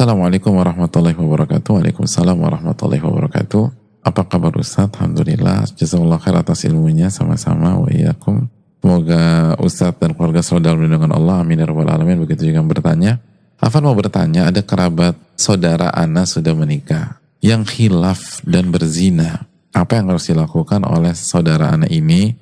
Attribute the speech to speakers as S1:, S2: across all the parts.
S1: Assalamualaikum warahmatullahi wabarakatuh. Waalaikumsalam warahmatullahi wabarakatuh. Apa kabar Ustaz? Alhamdulillah. Jazakallah khair atas ilmunya. Sama-sama. Wa iyyakum. Semoga Ustaz dan keluarga selalu dalam lindungan Allah. Amin ya rabbal alamin. Begitu juga bertanya. Afan mau bertanya, ada kerabat saudara ana sudah menikah yang khilaf dan berzina. Apa yang harus dilakukan oleh saudara ana ini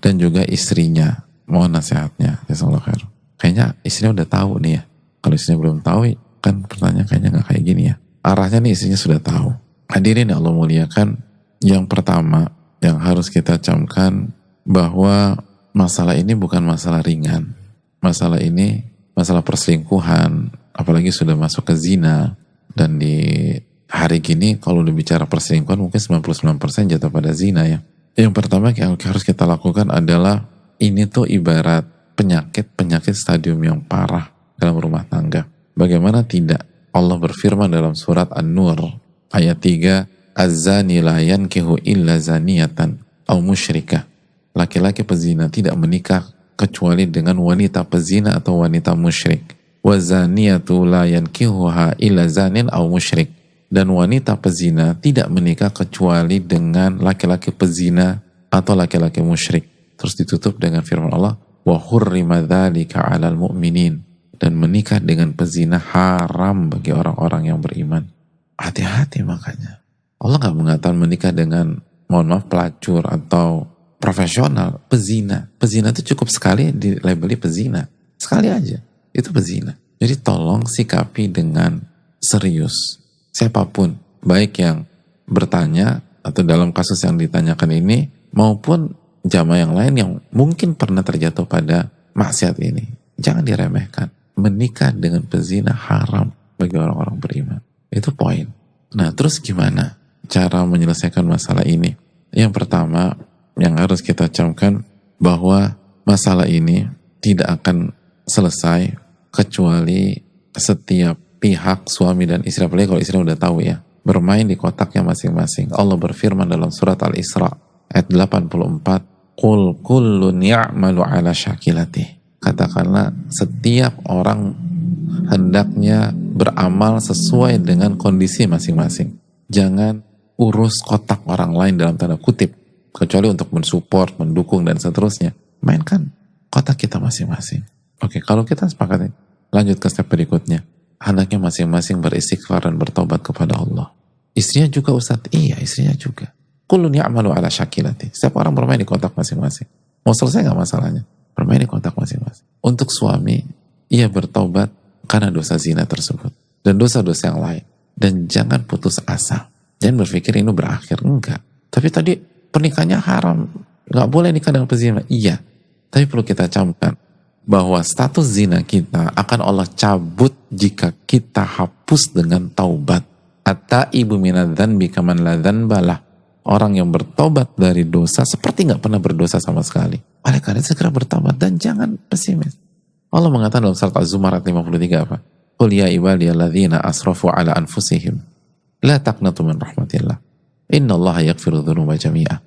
S1: dan juga istrinya? Mohon nasihatnya. Jazakallah khair. Kayaknya istrinya udah tahu nih ya. Kalau istrinya belum tahu, kan pertanyaan kayaknya nggak kayak gini ya. Arahnya nih istrinya sudah tahu. Hadirin yang Allah muliakan, yang pertama yang harus kita camkan bahwa masalah ini bukan masalah ringan. Masalah ini masalah perselingkuhan, apalagi sudah masuk ke zina. Dan di hari gini kalau udah bicara perselingkuhan mungkin 99% jatuh pada zina ya. Yang pertama yang harus kita lakukan adalah ini tuh ibarat penyakit stadium yang parah dalam rumah tangga. Bagaimana tidak? Allah berfirman dalam surat An-Nur ayat 3, Az-zani la yankihu illa zaniyatan aw musyrikah. Laki-laki pezina tidak menikah kecuali dengan wanita pezina atau wanita musyrik. Wa zaniyatu la yankihuha illa zanin aw musyrik. Dan wanita pezina tidak menikah kecuali dengan laki-laki pezina atau laki-laki musyrik. Terus ditutup dengan firman Allah, wa hurrima dzalika 'alal mu'minin. Dan menikah dengan pezina haram bagi orang-orang yang beriman. Hati-hati makanya. Allah gak mengatakan menikah dengan, mohon maaf, pelacur atau profesional. Pezina. Pezina itu cukup sekali dilabeli pezina. Sekali aja. Itu pezina. Jadi tolong sikapi dengan serius. Siapapun. Baik yang bertanya atau dalam kasus yang ditanyakan ini, maupun jamaah yang lain yang mungkin pernah terjatuh pada maksiat ini. Jangan diremehkan. Menikah dengan pezina haram bagi orang-orang beriman. Itu poin. Nah, terus gimana cara menyelesaikan masalah ini? Yang pertama, yang harus kita camkan bahwa masalah ini tidak akan selesai kecuali setiap pihak suami dan istri, apalagi kalau istri udah tahu ya, bermain di kotaknya masing-masing. Allah berfirman dalam surat Al-Isra ayat 84, Qul kullun ya'malu ala syakilatih. Katakanlah setiap orang hendaknya beramal sesuai dengan kondisi masing-masing. Jangan urus kotak orang lain dalam tanda kutip, kecuali untuk mensupport, mendukung dan seterusnya. Mainkan kotak kita masing-masing. Oke, kalau kita sepakat, lanjut ke step berikutnya. Hendaknya masing-masing beristighfar dan bertobat kepada Allah. Istrinya juga Ustadz? Iya, istrinya juga. Kullun ya'malu ala syakilati. Setiap orang bermain di kotak masing-masing. Mau selesai gak masalahnya? Bermain di kotak masing-masing. Untuk suami, ia bertobat karena dosa zina tersebut. Dan dosa-dosa yang lain. Dan jangan putus asa. Jangan berpikir ini berakhir. Enggak. Tapi tadi pernikahannya haram. Gak boleh nikah dengan pezina. Iya. Tapi perlu kita camkan bahwa status zina kita akan Allah cabut jika kita hapus dengan taubat. At-taibu minadz-dzanbi kaman la dzanbalah. Orang yang bertobat dari dosa seperti gak pernah berdosa sama sekali. Oleh karena segera bertobat dan jangan pesimis. Allah mengatakan dalam surat Az-Zumar ayat 53 apa? Qul ya ibadiyalladzina asrafu ala anfusihim la taqnatu min rahmatillah. Innallaha yaghfiru dzunuba jami'a.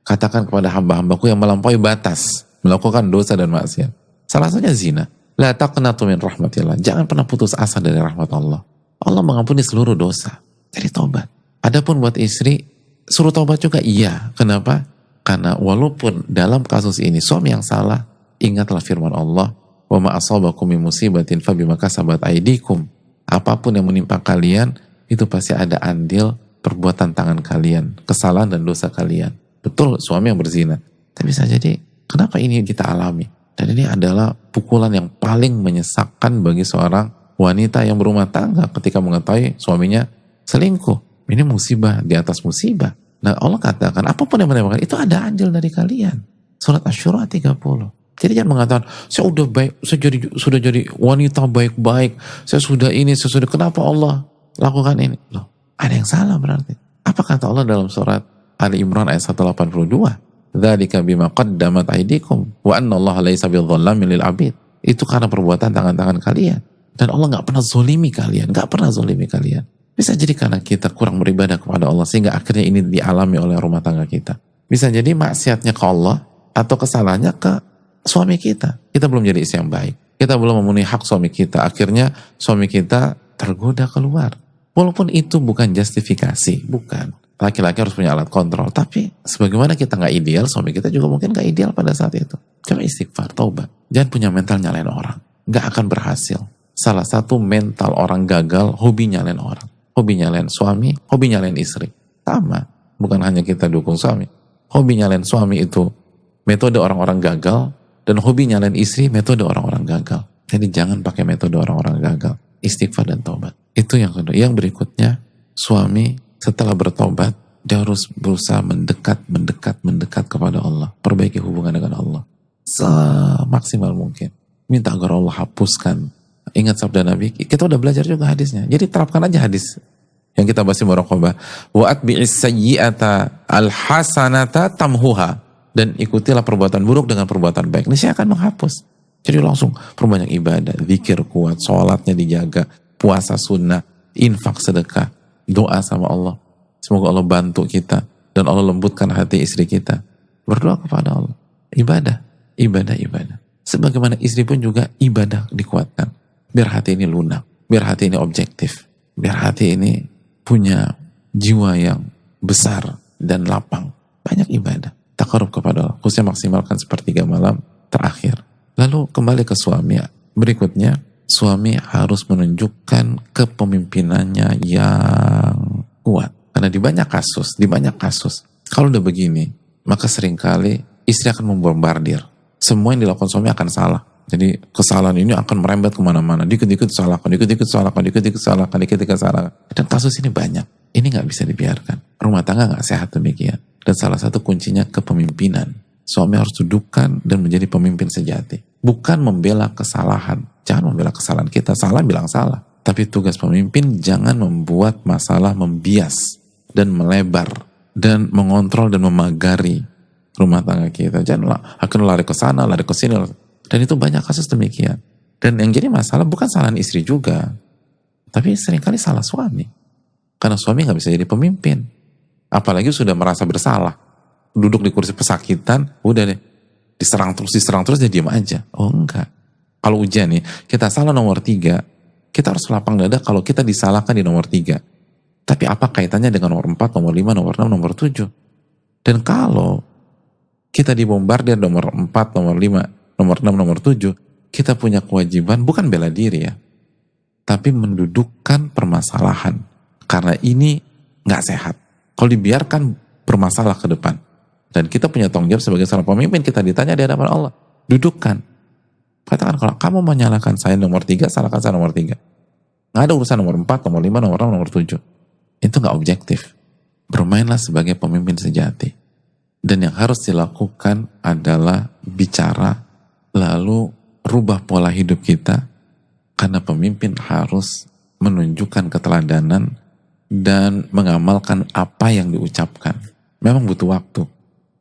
S1: Katakan kepada hamba-hambaku yang melampaui batas, melakukan dosa dan maksiat. Salah satunya zina. La taqnatu min rahmatillah. Jangan pernah putus asa dari rahmat Allah. Allah mengampuni seluruh dosa. Jadi tobat. Adapun buat istri, suruh tobat juga iya. Kenapa? Karena walaupun dalam kasus ini suami yang salah, ingatlah firman Allah, wa ma asabakum min musibatin fabima kasabat aydikum. Apapun yang menimpa kalian itu pasti ada andil perbuatan tangan kalian, kesalahan dan dosa kalian. Betul, suami yang berzina. Tapi bisa jadi kenapa ini kita alami? Dan ini adalah pukulan yang paling menyesakkan bagi seorang wanita yang berumah tangga ketika mengetahui suaminya selingkuh. Ini musibah di atas musibah. Nah, Allah katakan apapun yang menembakkan itu ada andil dari kalian. Surat Asy-Syura 30. Jadi jangan mengatakan saya udah baik, saya sudah jadi wanita baik-baik, saya sudah ini, saya sudah, kenapa Allah lakukan ini? Loh, ada yang salah berarti. Apa kata Allah dalam surat Ali Imran ayat 182? Dzalika bima qaddamat aydikum wa anna Allah laisa bidzallamin lil 'abid. Itu karena perbuatan tangan-tangan kalian. Dan Allah enggak pernah zalimi kalian, enggak pernah zalimi kalian. Bisa jadi karena kita kurang beribadah kepada Allah sehingga akhirnya ini dialami oleh rumah tangga kita. Bisa jadi maksiatnya ke Allah atau kesalahannya ke suami kita. Kita belum jadi istri yang baik. Kita belum memenuhi hak suami kita. Akhirnya suami kita tergoda keluar. Walaupun itu bukan justifikasi, bukan. Laki-laki harus punya alat kontrol, tapi sebagaimana kita nggak ideal, suami kita juga mungkin nggak ideal pada saat itu. Coba istighfar, taubat. Jangan punya mental nyalain orang. Nggak akan berhasil. Salah satu mental orang gagal, hobi nyalain orang. Hobi nyalain suami, hobi nyalain istri. Sama. Bukan hanya kita dukung suami. Hobi nyalain suami itu metode orang-orang gagal, dan hobi nyalain istri metode orang-orang gagal. Jadi jangan pakai metode orang-orang gagal. Istighfar dan taubat. Itu yang kedua. Yang berikutnya, suami setelah bertobat, dia harus berusaha mendekat kepada Allah. Perbaiki hubungan dengan Allah. Semaksimal mungkin. Minta agar Allah hapuskan. Ingat sabda Nabi, kita udah belajar juga hadisnya. Jadi terapkan aja hadis yang kita bahas di muraqabah. Wa atbi'is sayyi'ata al-hasanata tamhuha. Dan ikutilah perbuatan buruk dengan perbuatan baik. Ini saya akan menghapus. Jadi langsung perbanyak ibadah, zikir kuat, sholatnya dijaga, puasa sunnah, infak sedekah, doa sama Allah. Semoga Allah bantu kita dan Allah lembutkan hati istri kita. Berdoa kepada Allah. Ibadah. Sebagaimana istri pun juga ibadah dikuatkan. Biar hati ini lunak, biar hati ini objektif, biar hati ini punya jiwa yang besar dan lapang. Banyak ibadah. Taqarrub kepada Allah. Khususnya maksimalkan sepertiga malam terakhir. Lalu kembali ke suami. Berikutnya, suami harus menunjukkan kepemimpinannya yang kuat. Karena di banyak kasus, kalau udah begini, maka seringkali istri akan membombardir. Semua yang dilakukan suami akan salah. Jadi kesalahan ini akan merembet kemana-mana. Dikit-dikit salahkan. Dan kasus ini banyak. Ini gak bisa dibiarkan. Rumah tangga gak sehat demikian. Dan salah satu kuncinya kepemimpinan. Suami harus dudukkan dan menjadi pemimpin sejati. Bukan membela kesalahan. Jangan membela kesalahan kita. Salah bilang salah. Tapi tugas pemimpin jangan membuat masalah membias dan melebar dan mengontrol dan memagari rumah tangga kita. Jangan akan lari ke sana, lari ke sini. Dan itu banyak kasus demikian. Dan yang jadi masalah bukan kesalahan istri juga. Tapi seringkali salah suami. Karena suami gak bisa jadi pemimpin. Apalagi sudah merasa bersalah. Duduk di kursi pesakitan, udah deh. Diserang terus, dia diam aja. Oh enggak. Kalau ujian nih, kita salah nomor 3, kita harus lapang dada kalau kita disalahkan di nomor 3. Tapi apa kaitannya dengan nomor 4, nomor 5, nomor 6, nomor 7? Dan kalau kita dibombardir nomor 4, nomor 5, nomor 6, nomor 7, kita punya kewajiban bukan bela diri ya, tapi mendudukkan permasalahan. Karena ini nggak sehat. Kalau dibiarkan bermasalah ke depan. Dan kita punya tanggung jawab sebagai seorang pemimpin, kita ditanya di hadapan Allah. Dudukkan. Katakan kalau kamu menyalahkan saya nomor 3, salahkan saya nomor 3. Nggak ada urusan nomor 4, nomor 5, nomor 6, nomor 7. Itu nggak objektif. Bermainlah sebagai pemimpin sejati. Dan yang harus dilakukan adalah bicara, lalu rubah pola hidup kita, karena pemimpin harus menunjukkan keteladanan dan mengamalkan apa yang diucapkan. Memang butuh waktu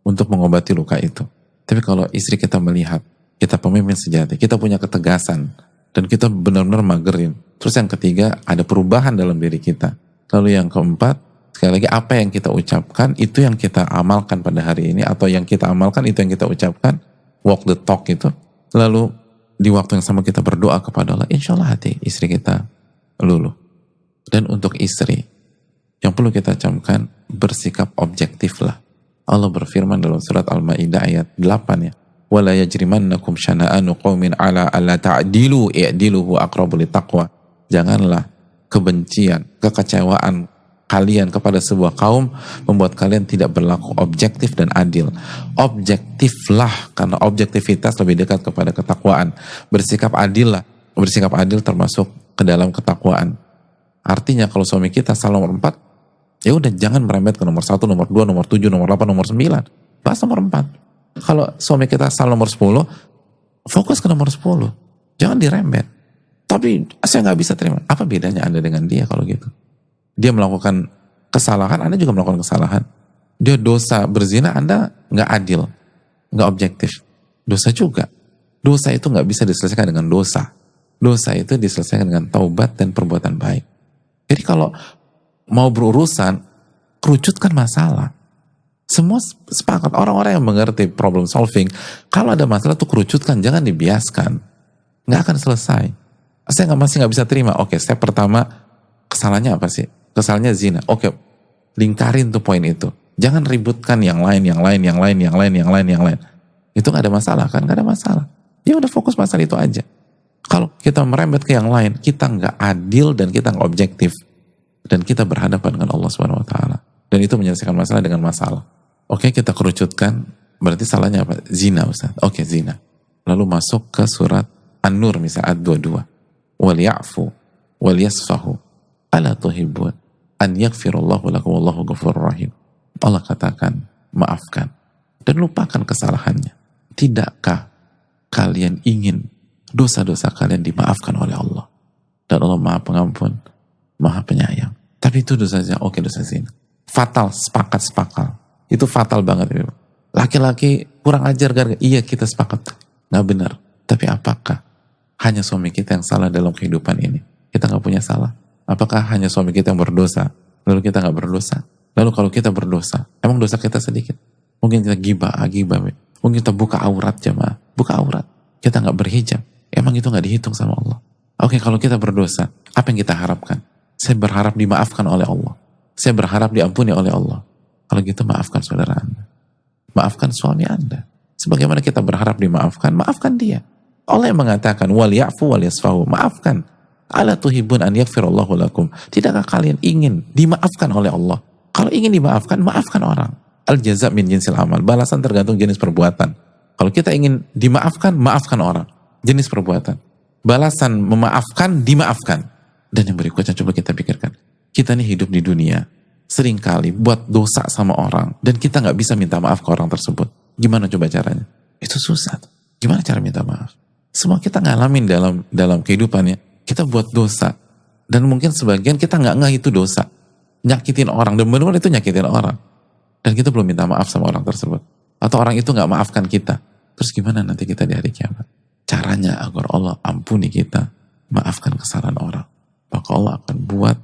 S1: untuk mengobati luka itu. Tapi kalau istri kita melihat, kita pemimpin sejati, kita punya ketegasan, dan kita benar-benar magerin. Terus yang ketiga, ada perubahan dalam diri kita. Lalu yang keempat, sekali lagi apa yang kita ucapkan, itu yang kita amalkan pada hari ini, atau yang kita amalkan, itu yang kita ucapkan, walk the talk itu. Lalu di waktu yang sama kita berdoa kepada Allah, insya Allah hati istri kita luluh. Dan untuk istri, yang perlu kita camkan, bersikap objektiflah. Allah berfirman dalam surat Al-Maidah ayat 8 ya. وَلَا يَجْرِمَنَّكُمْ شَنَآنُ قَوْمٍ عَلَىٰ أَلَّا تَعْدِلُوا إِعْدِلُوا هُوَ أَقْرَبُ لِلتَّقْوَى. Janganlah kebencian, kekecewaan kalian kepada sebuah kaum membuat kalian tidak berlaku objektif dan adil. Objektiflah, karena objektivitas lebih dekat kepada ketakwaan. Bersikap adil lah. Bersikap adil termasuk ke dalam ketakwaan. Artinya kalau suami kita salah nomor 4, ya udah jangan merembet ke nomor 1, nomor 2, nomor 7, nomor 8, nomor 9. Bahas nomor 4. Kalau suami kita salah nomor 10, fokus ke nomor 10. Jangan dirembet. Tapi saya nggak bisa terima. Apa bedanya Anda dengan dia kalau gitu? Dia melakukan kesalahan, Anda juga melakukan kesalahan. Dia dosa berzina, Anda nggak adil, nggak objektif. Dosa juga. Dosa itu nggak bisa diselesaikan dengan dosa. Dosa itu diselesaikan dengan taubat dan perbuatan baik. Jadi kalau mau berurusan, kerucutkan masalah. Semua sepakat, orang-orang yang mengerti problem solving, kalau ada masalah tuh kerucutkan, jangan dibiaskan. Nggak akan selesai. Saya masih nggak bisa terima. Oke, step pertama, kesalahannya apa sih? Kesalahannya zina. Oke, lingkarin tuh poin itu. Jangan ributkan yang lain. Itu nggak ada masalah kan? Nggak ada masalah. Ya udah fokus masalah itu aja. Kalau kita merembet ke yang lain, kita nggak adil dan kita nggak objektif. Dan kita berhadapan dengan Allah Subhanahu Wa Taala. Dan itu menyelesaikan masalah dengan masalah. Oke, kita kerucutkan. Berarti salahnya apa? Zina, Ustaz. Oke, zina. Lalu masuk ke surat An-Nur misalnya ayat 22. Wal ya'fu wal yasfahu ala tuhibbun an yaghfirallahu lakum wallahu ghafurur rahim. Allah katakan, maafkan dan lupakan kesalahannya. Tidakkah kalian ingin dosa-dosa kalian dimaafkan oleh Allah? Dan Allah Maha Pengampun, Maha Penyayang. Tapi itu dosanya, oke, dosa zina. Fatal, sepakat. Itu fatal banget. Laki-laki kurang ajar, iya kita sepakat. Nggak benar. Tapi apakah hanya suami kita yang salah dalam kehidupan ini? Kita nggak punya salah. Apakah hanya suami kita yang berdosa, lalu kita nggak berdosa? Lalu kalau kita berdosa, emang dosa kita sedikit? Mungkin kita gibah. Mungkin kita buka aurat, jamaah. Buka aurat. Kita nggak berhijab. Emang itu nggak dihitung sama Allah? Oke, kalau kita berdosa, apa yang kita harapkan? Saya berharap dimaafkan oleh Allah. Saya berharap diampuni oleh Allah. Kalau gitu maafkan saudara Anda. Maafkan suami Anda. Sebagaimana kita berharap dimaafkan, maafkan dia. Allah yang mengatakan, wal ya'fu wal yasfahu. Maafkan. Ala tuhibun an yaghfirallahu lakum. Tidakkah kalian ingin dimaafkan oleh Allah? Kalau ingin dimaafkan, maafkan orang. Al jaza' min jinsil amal. Balasan tergantung jenis perbuatan. Kalau kita ingin dimaafkan, maafkan orang. Jenis perbuatan. Balasan memaafkan, dimaafkan. Dan yang berikutnya coba kita pikirkan. Kita ini hidup di dunia. Seringkali buat dosa sama orang. Dan kita gak bisa minta maaf ke orang tersebut. Gimana coba caranya? Itu susah. Gimana cara minta maaf? Semua kita ngalamin dalam kehidupannya. Kita buat dosa. Dan mungkin sebagian kita gak ngeh itu dosa. Nyakitin orang. Dan benar-benar itu nyakitin orang. Dan kita belum minta maaf sama orang tersebut. Atau orang itu gak maafkan kita. Terus gimana nanti kita di hari kiamat? Caranya agar Allah ampuni kita. Maafkan kesalahan orang. Maka Allah akan buat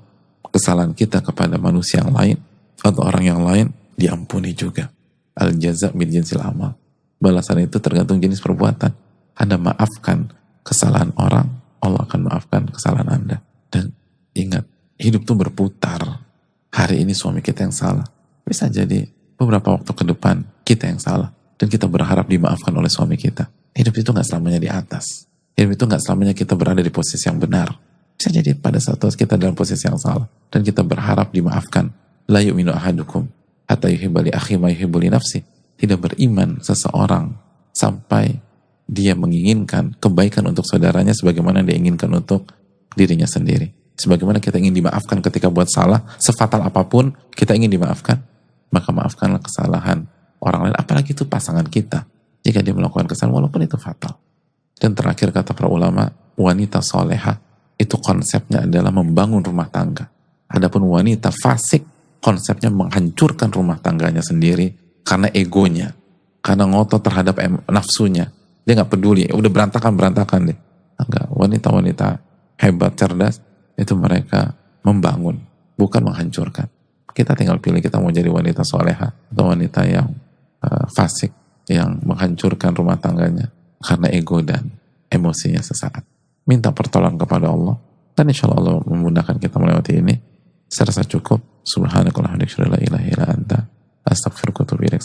S1: kesalahan kita kepada manusia yang lain atau orang yang lain diampuni juga. Al jaza' min jinsil amal. Balasan itu tergantung jenis perbuatan. Anda maafkan kesalahan orang, Allah akan maafkan kesalahan Anda. Dan ingat, hidup itu berputar. Hari ini suami kita yang salah. Bisa jadi beberapa waktu ke depan kita yang salah. Dan kita berharap dimaafkan oleh suami kita. Hidup itu gak selamanya di atas. Hidup itu gak selamanya kita berada di posisi yang benar. Bisa jadi pada satu kita dalam posisi yang salah. Dan kita berharap dimaafkan. La yu'minu ahadukum hatta yuhibba li akhi ma yuhibbu li nafsi. Tidak beriman seseorang sampai dia menginginkan kebaikan untuk saudaranya sebagaimana dia inginkan untuk dirinya sendiri. Sebagaimana kita ingin dimaafkan ketika buat salah, sefatal apapun kita ingin dimaafkan, maka maafkanlah kesalahan orang lain, apalagi itu pasangan kita. Jika dia melakukan kesalahan walaupun itu fatal. Dan terakhir kata para ulama, wanita soleha itu konsepnya adalah membangun rumah tangga. Adapun wanita fasik, konsepnya menghancurkan rumah tangganya sendiri karena egonya, karena ngotot terhadap nafsunya. Dia nggak peduli, udah berantakan deh. Enggak, wanita-wanita hebat, cerdas, itu mereka membangun, bukan menghancurkan. Kita tinggal pilih kita mau jadi wanita soleha atau wanita yang fasik, yang menghancurkan rumah tangganya karena ego dan emosinya sesaat. Minta pertolongan kepada Allah, dan insya Allah memudahkan kita melewati ini. Saya rasa cukup. Subhanakallahumma wa bihamdika, la ilaha illa anta, astaghfiruka wa atubu ilaik.